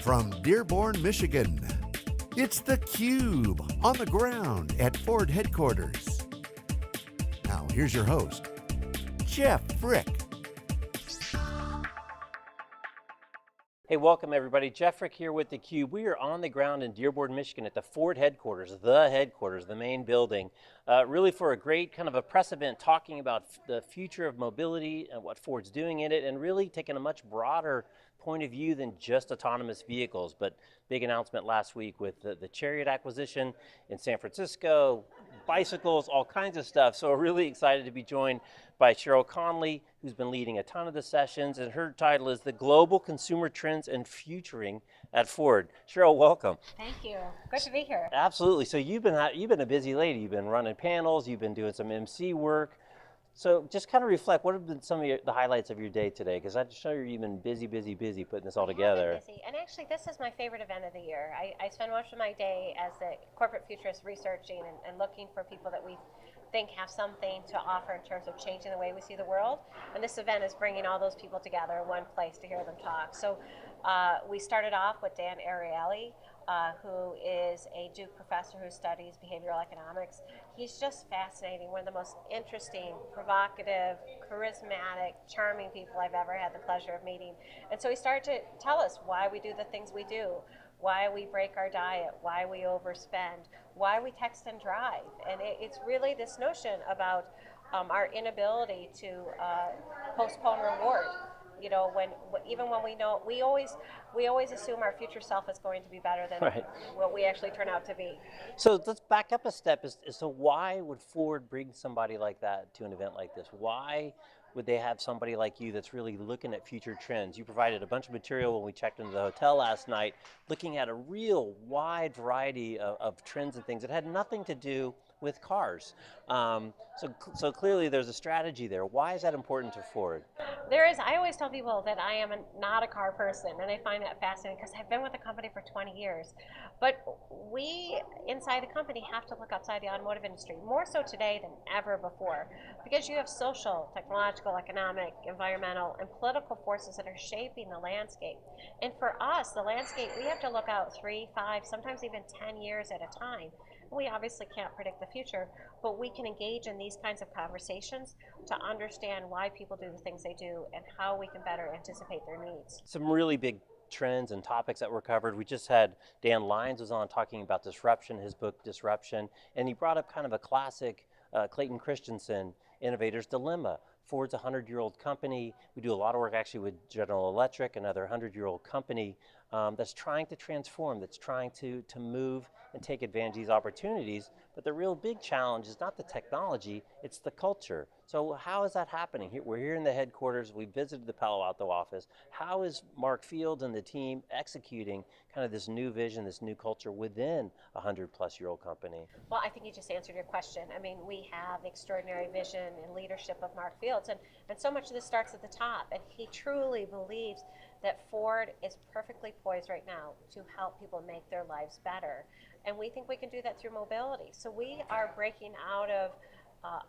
From Dearborn, Michigan, it's theCUBE, on the ground at Ford headquarters. Now here's your host, Jeff Frick. Hey, welcome everybody. Jeff Frick here with theCUBE. We are on the ground in Dearborn, Michigan at the Ford headquarters, the main building, really for a great kind of a press event talking about the future of mobility and what Ford's doing in it, and really taking a much broader point of view than just autonomous vehicles. But big announcement last week with the Chariot acquisition in San Francisco, bicycles, all kinds of stuff. So we're really excited to be joined by Sheryl Connelly, who's been leading a ton of the sessions, and her title is The Global Consumer Trends and Futuring at Ford. Sheryl, welcome. Thank you, good to be here. Absolutely, so you've been a busy lady. You've been running panels, you've been doing some MC work. So just kind of reflect, what have been some of the highlights of your day today? Because I just show you've been busy putting this all together. Busy. And actually this is my favorite event of the year. I spend most of my day as a corporate futurist researching and looking for people that we think have something to offer in terms of changing the way we see the world. And this event is bringing all those people together in one place to hear them talk. So we started off with Dan Ariely, who is a Duke professor who studies behavioral economics. He's just fascinating, one of the most interesting, provocative, charismatic, charming people I've ever had the pleasure of meeting. And so he started to tell us why we do the things we do, why we break our diet, why we overspend, why we text and drive. And it's really this notion about our inability to postpone reward. You know, even when we know, we always assume our future self is going to be better than what we actually turn out to be. So let's back up a step. So why would Ford bring somebody like that to an event like this? Why would they have somebody like you that's really looking at future trends? You provided a bunch of material when we checked into the hotel last night, looking at a real wide variety of trends and things that had nothing to do with cars. So clearly there's a strategy there. Why is that important to Ford? There is. I always tell people that I am not a car person, and I find that fascinating because I've been with the company for 20 years. But we, inside the company, have to look outside the automotive industry, more so today than ever before, because you have social, technological, economic, environmental, and political forces that are shaping the landscape. And for us, the landscape, we have to look out 3, 5, sometimes even 10 years at a time. We obviously can't predict the future, but we can engage in these kinds of conversations to understand why people do the things they do and how we can better anticipate their needs. Some really big trends and topics that were covered. We just had Dan Lyons was on talking about disruption, his book Disruption, and he brought up kind of a classic Clayton Christensen Innovator's Dilemma. Ford's a 100-year-old company. We do a lot of work actually with General Electric, another 100-year-old company that's trying to transform, that's trying to move and take advantage of these opportunities. But the real big challenge is not the technology, it's the culture. So how is that happening? We're here in the headquarters, we visited the Palo Alto office. How is Mark Fields and the team executing kind of this new vision, this new culture within a 100-plus-year-old company? Well, I think you just answered your question. I mean, we have extraordinary vision and leadership of Mark Fields, and so much of this starts at the top, and he truly believes that Ford is perfectly poised right now to help people make their lives better. And we think we can do that through mobility. So we are breaking out of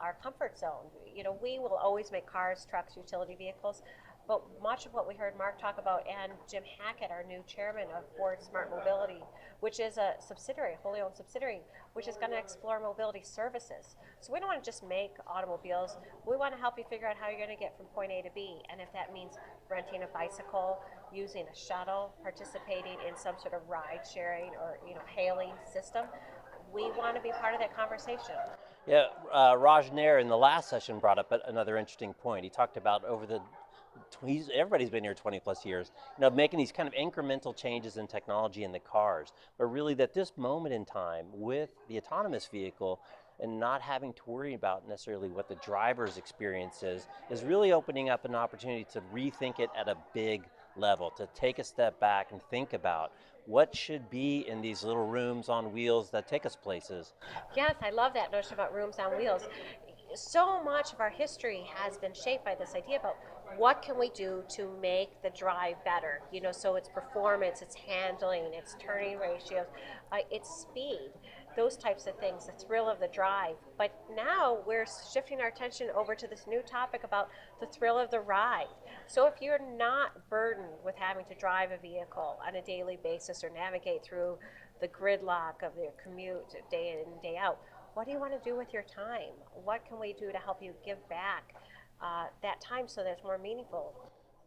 our comfort zone. You know, we will always make cars, trucks, utility vehicles, but much of what we heard Mark talk about, and Jim Hackett, our new chairman of Ford Smart Mobility, which is a subsidiary, a wholly owned subsidiary, which is going to explore mobility services. So we don't want to just make automobiles. We want to help you figure out how you're going to get from point A to B. And if that means renting a bicycle, using a shuttle, participating in some sort of ride sharing or hailing system, we want to be part of that conversation. Yeah, Raj Nair in the last session brought up another interesting point. He talked about everybody's been here 20 plus years, making these kind of incremental changes in technology in the cars, but really that this moment in time with the autonomous vehicle and not having to worry about necessarily what the driver's experience is really opening up an opportunity to rethink it at a big level, to take a step back and think about what should be in these little rooms on wheels that take us places. Yes, I love that notion about rooms on wheels. So much of our history has been shaped by this idea about what can we do to make the drive better? So it's performance, it's handling, it's turning ratios, it's speed. those types of things, the thrill of the drive. But now we're shifting our attention over to this new topic about the thrill of the ride. So if you're not burdened with having to drive a vehicle on a daily basis or navigate through the gridlock of your commute day in and day out, what do you want to do with your time? What can we do to help you give back that time so that it's more meaningful?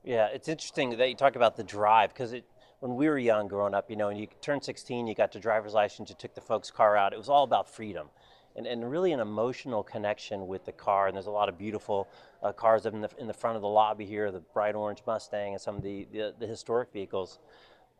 Yeah, it's interesting that you talk about the drive because when we were young growing up, and you turned 16, you got your driver's license, you took the folks' car out. It was all about freedom and really an emotional connection with the car. And there's a lot of beautiful cars in the front of the lobby here, the bright orange Mustang and some of the historic vehicles.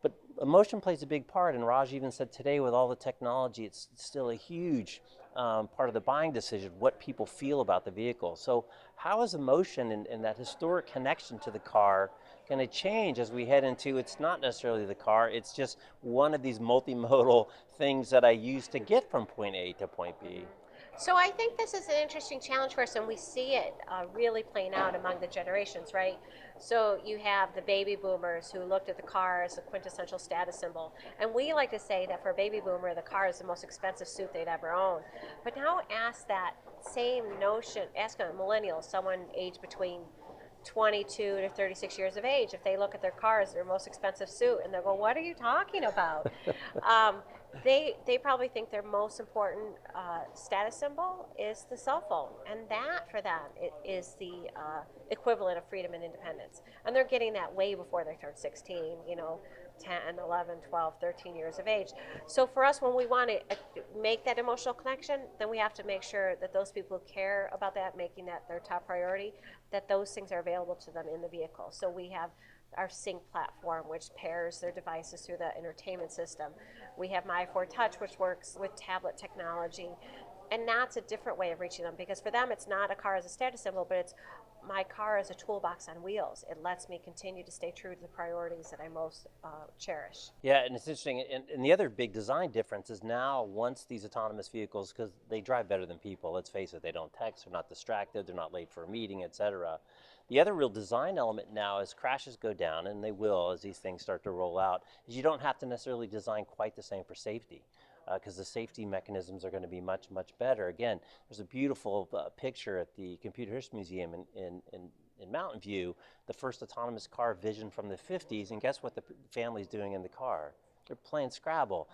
But emotion plays a big part, and Raj even said today with all the technology, it's still a huge part of the buying decision, what people feel about the vehicle. So how is emotion and that historic connection to the car going to change as we head into, it's not necessarily the car, it's just one of these multimodal things that I use to get from point A to point B? So I think this is an interesting challenge for us, and we see it really playing out among the generations, right? So you have the baby boomers who looked at the car as a quintessential status symbol. And we like to say that for a baby boomer, the car is the most expensive suit they'd ever own. But now ask that same notion, ask a millennial, someone aged between 22 to 36 years of age, if they look at their car as their most expensive suit, and they'll go, what are you talking about? They probably think their most important status symbol is the cell phone, and that for them is the equivalent of freedom and independence. And they're getting that way before they turn 16, 10, 11, 12, 13 years of age. So for us, when we want to make that emotional connection, then we have to make sure that those people who care about that, making that their top priority, that those things are available to them in the vehicle. So we have our Sync platform, which pairs their devices through the entertainment system. We have My 4 Touch, which works with tablet technology. And that's a different way of reaching them, because for them, it's not a car as a status symbol, but it's my car as a toolbox on wheels. It lets me continue to stay true to the priorities that I most cherish. Yeah, and it's interesting. And the other big design difference is now once these autonomous vehicles, because they drive better than people, let's face it, they don't text, they're not distracted, they're not late for a meeting, etc. The other real design element now is crashes go down, and they will as these things start to roll out, is you don't have to necessarily design quite the same for safety. Because the safety mechanisms are going to be much, much better. Again, there's a beautiful picture at the Computer History Museum in Mountain View, the first autonomous car vision from the 50s, and guess what the family's doing in the car? They're playing Scrabble,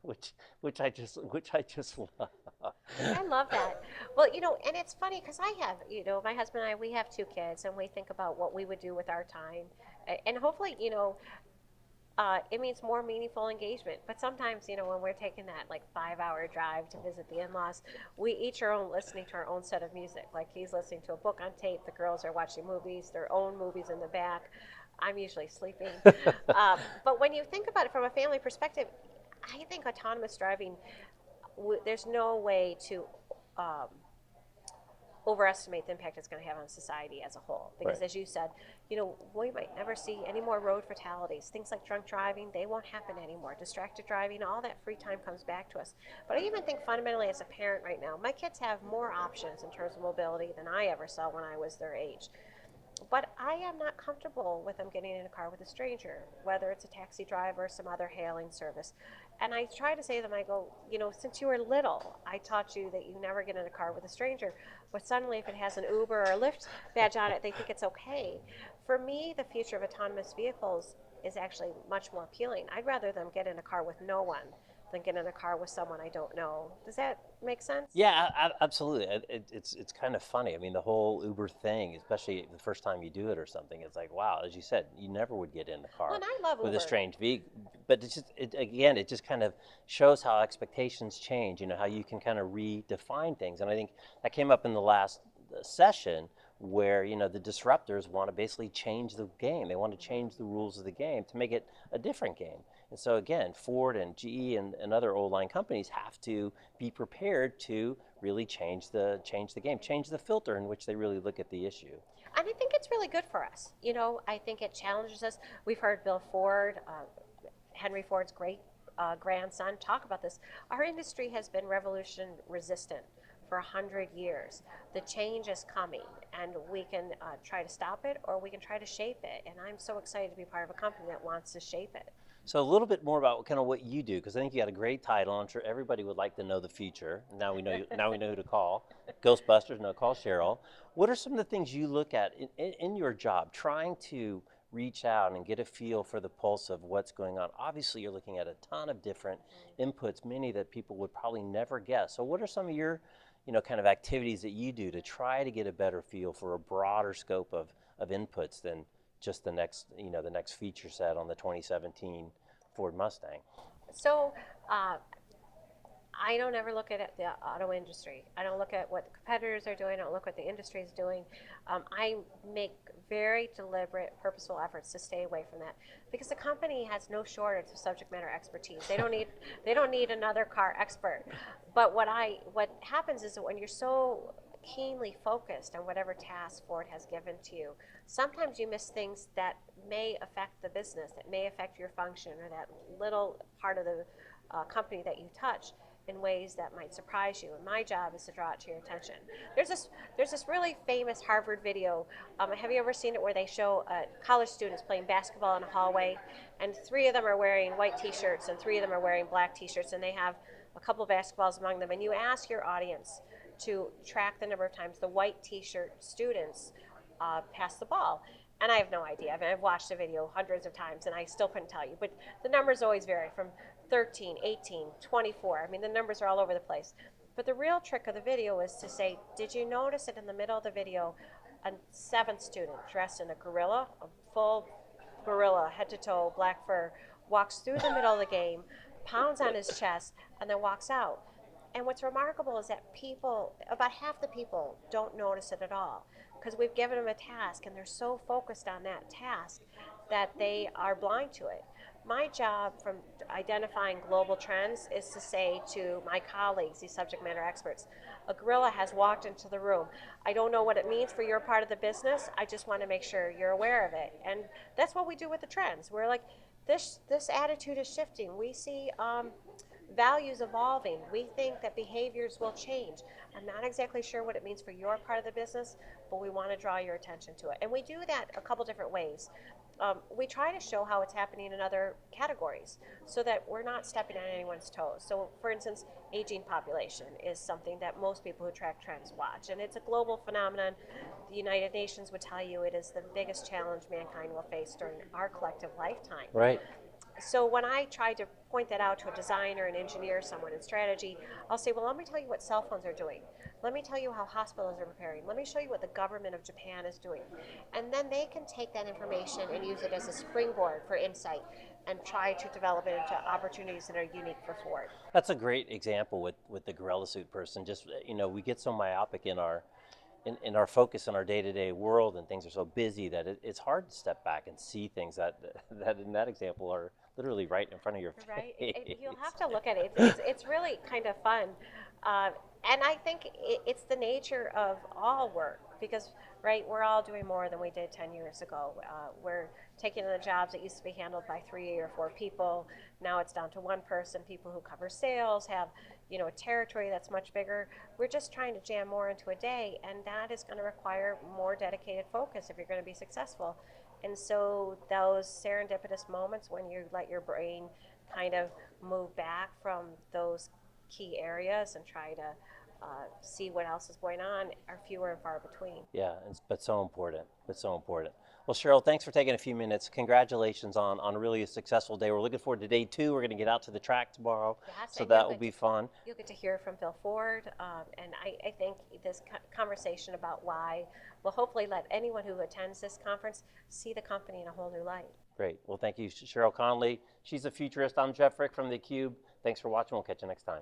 which I just love. I love that. Well, and it's funny because I have, my husband and I, we have 2 kids, and we think about what we would do with our time. And hopefully, it means more meaningful engagement. But sometimes, when we're taking that 5-hour drive to visit the in-laws, we each are listening to our own set of music. Like he's listening to a book on tape, the girls are watching movies, their own movies in the back. I'm usually sleeping. But when you think about it from a family perspective, I think autonomous driving, there's no way to overestimate the impact it's going to have on society as a whole. Because Right. as you said, we might never see any more road fatalities. Things like drunk driving, they won't happen anymore. Distracted driving, all that free time comes back to us. But I even think fundamentally as a parent right now, my kids have more options in terms of mobility than I ever saw when I was their age. But I am not comfortable with them getting in a car with a stranger, whether it's a taxi driver or some other hailing service. And I try to say to them, I go, since you were little, I taught you that you never get in a car with a stranger. But suddenly, if it has an Uber or a Lyft badge on it, they think it's okay. For me, the future of autonomous vehicles is actually much more appealing. I'd rather them get in a car with no one than get in a car with someone I don't know. Does that make sense? Yeah, absolutely. It's kind of funny. I mean, the whole Uber thing, especially the first time you do it or something, it's like, wow, as you said, you never would get in a car Well, and I love with Uber. a strange vehicle. But it just kind of shows how expectations change, how you can kind of redefine things. And I think that came up in the last session where, the disruptors want to basically change the game. They want to change the rules of the game to make it a different game. And so again, Ford and GE and other old line companies have to be prepared to really change the game, change the filter in which they really look at the issue. And I think it's really good for us. I think it challenges us. We've heard Bill Ford, Henry Ford's great grandson, talk about this. Our industry has been revolution resistant for 100 years. The change is coming, and we can try to stop it, or we can try to shape it. And I'm so excited to be part of a company that wants to shape it. So a little bit more about kind of what you do, because I think you got a great title. I'm sure everybody would like to know the future. Now we know. Now we know who to call. Ghostbusters. No, call Sheryl. What are some of the things you look at in your job, trying to reach out and get a feel for the pulse of what's going on? Obviously, you're looking at a ton of different inputs, many that people would probably never guess. So what are some of your, kind of activities that you do to try to get a better feel for a broader scope of inputs than just the next, the next feature set on the 2017 Ford Mustang? So I don't ever look at the auto industry. I don't look at what the competitors are doing. I don't look what the industry is doing. I make very deliberate, purposeful efforts to stay away from that, because the company has no shortage of subject matter expertise. They don't need another car expert. But what happens is that when you're so keenly focused on whatever task Ford has given to you, sometimes you miss things that may affect the business, that may affect your function, or that little part of the company that you touch in ways that might surprise you. And my job is to draw it to your attention. There's this really famous Harvard video. Have you ever seen it, where they show college students playing basketball in a hallway, and 3 of them are wearing white t-shirts and 3 of them are wearing black t-shirts, and they have a couple of basketballs among them, and you ask your audience to track the number of times the white t-shirt students pass the ball. And I have no idea. I mean, I've watched the video hundreds of times and I still couldn't tell you, but the numbers always vary from 13, 18, 24. I mean, the numbers are all over the place. But the real trick of the video is to say, did you notice that in the middle of the video, a 7th student dressed in a gorilla, a full gorilla, head to toe, black fur, walks through the middle of the game, pounds on his chest, and then walks out. And what's remarkable is that people, about half the people, don't notice it at all, because we've given them a task and they're so focused on that task that they are blind to it. My job from identifying global trends is to say to my colleagues, these subject matter experts, a gorilla has walked into the room. I don't know what it means for your part of the business. I just want to make sure you're aware of it. And that's what we do with the trends. We're like, this attitude is shifting. We see values evolving. We think that behaviors will change. I'm not exactly sure what it means for your part of the business, but we want to draw your attention to it. And we do that a couple different ways. We try to show how it's happening in other categories so that we're not stepping on anyone's toes. So, for instance, aging population is something that most people who track trends watch, and it's a global phenomenon. The United Nations would tell you it is the biggest challenge mankind will face during our collective lifetime. Right. So when I try to point that out to a designer, an engineer, someone in strategy, I'll say, well, let me tell you what cell phones are doing. Let me tell you how hospitals are preparing. Let me show you what the government of Japan is doing. And then they can take that information and use it as a springboard for insight and try to develop it into opportunities that are unique for Ford. That's a great example with the gorilla suit person. Just, we get so myopic in our focus in our day-to-day world, and things are so busy that it's hard to step back and see things that in that example are literally right in front of your face. Right. You'll have to look at it. It's really kind of fun. And I think it's the nature of all work, because, right, we're all doing more than we did 10 years ago. We're taking on the jobs that used to be handled by 3 or 4 people. Now it's down to 1 person. People who cover sales have, a territory that's much bigger. We're just trying to jam more into a day, and that is going to require more dedicated focus if you're going to be successful. And so those serendipitous moments when you let your brain kind of move back from those key areas and try to see what else is going on are fewer and far between. Yeah, but so important. Well, Sheryl, thanks for taking a few minutes. Congratulations on really a successful day. We're looking forward to day 2. We're going to get out to the track tomorrow, yes, so that will be fun. You'll get to hear from Bill Ford, and I think this conversation about why will hopefully let anyone who attends this conference see the company in a whole new light. Great. Well, thank you, Sheryl Connelly. She's a futurist. I'm Jeff Frick from theCUBE. Thanks for watching. We'll catch you next time.